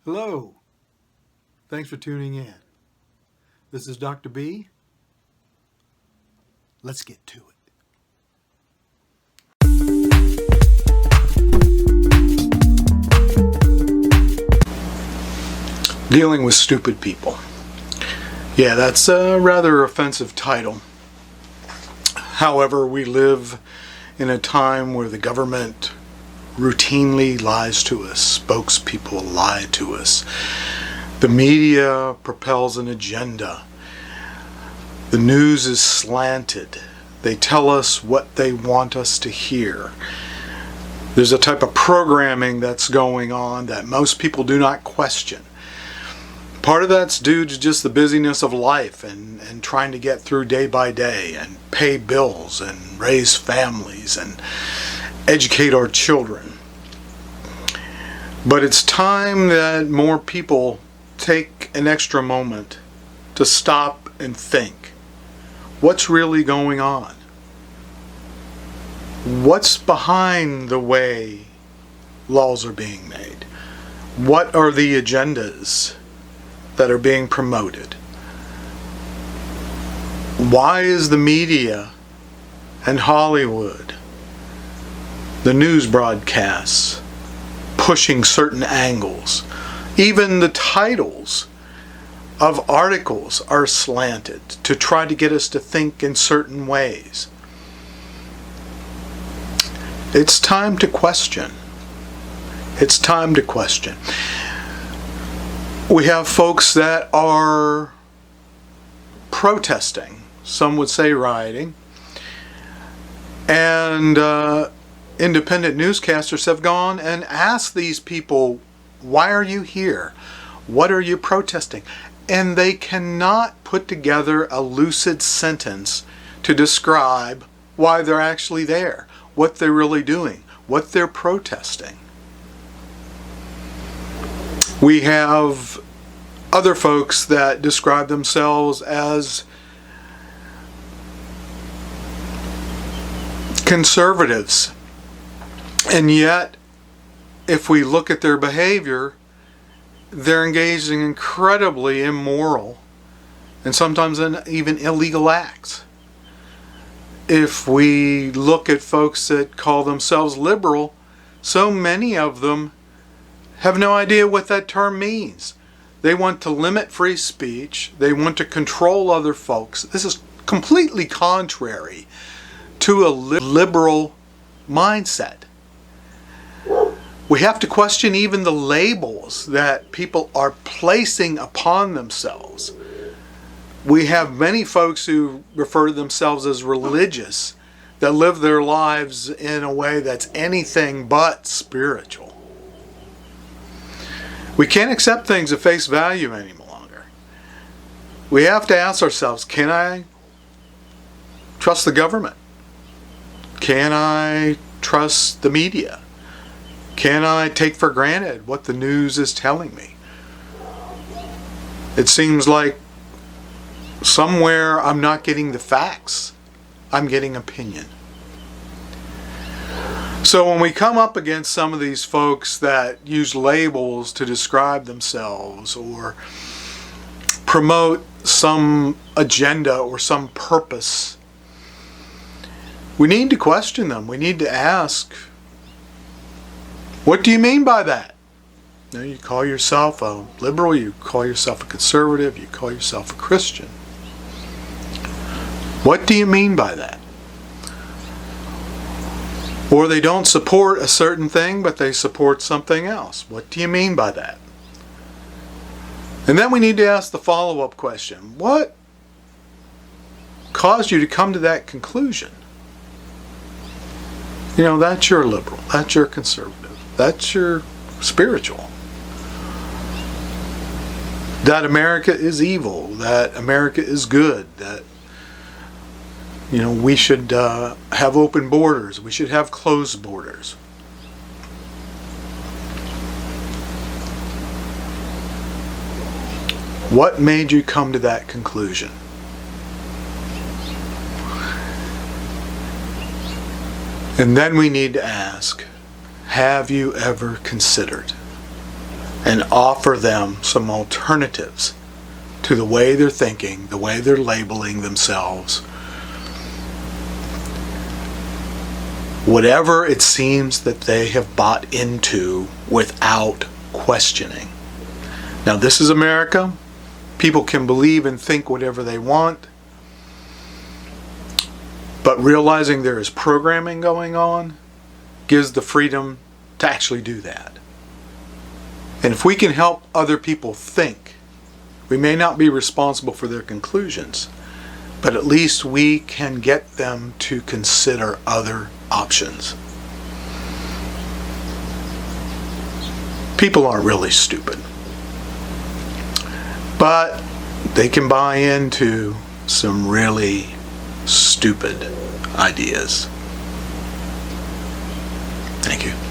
Hello. Thanks for tuning in. This is Dr. B. Let's get to it. Dealing with stupid people. Yeah, that's a rather offensive title. However, we live in a time where the government routinely lies to us. Spokespeople lie to us. The media propels an agenda. The news is slanted. They tell us what they want us to hear. There's a type of programming that's going on that most people do not question. Part of that's due to just the busyness of life and trying to get through day by day and pay bills and raise families and educate our children. But it's time that more people take an extra moment to stop and think. What's really going on? What's behind the way laws are being made? What are the agendas that are being promoted? Why is the media and Hollywood, the news broadcasts, pushing certain angles? Even the titles of articles are slanted to try to get us to think in certain ways. It's time to question. It's time to question. We have folks that are protesting, some would say rioting, and independent newscasters have gone and asked these people, why are you here? What are you protesting? And they cannot put together a lucid sentence to describe why they're actually there, what they're really doing, what they're protesting. We have other folks that describe themselves as conservatives. And yet, if we look at their behavior, they're engaged in incredibly immoral and sometimes even illegal acts. If we look at folks that call themselves liberal, so many of them have no idea what that term means. They want to limit free speech. They want to control other folks. This is completely contrary to a liberal mindset. We have to question even the labels that people are placing upon themselves. We have many folks who refer to themselves as religious that live their lives in a way that's anything but spiritual. We can't accept things at face value any longer. We have to ask ourselves, can I trust the government? Can I trust the media? Can I take for granted what the news is telling me? It seems like somewhere I'm not getting the facts. I'm getting opinion. So when we come up against some of these folks that use labels to describe themselves or promote some agenda or some purpose, we need to question them. We need to ask, what do you mean by that? You call yourself a liberal, you call yourself a conservative, you call yourself a Christian. What do you mean by that? Or they don't support a certain thing, but they support something else. What do you mean by that? And then we need to ask the follow-up question. What caused you to come to that conclusion? That's your liberal, that's your conservative, that's your spiritual. That America is evil, that America is good, that we should have open borders, we should have closed borders. What made you come to that conclusion? And then we need to ask, have you ever considered and offer them some alternatives to the way they're thinking, the way they're labeling themselves. Whatever it seems that they have bought into without questioning. Now, this is America. People can believe and think whatever they want, but realizing there is programming going on gives the freedom to actually do that. And if we can help other people think, we may not be responsible for their conclusions, but at least we can get them to consider other options. People aren't really stupid, but they can buy into some really stupid ideas. Thank you.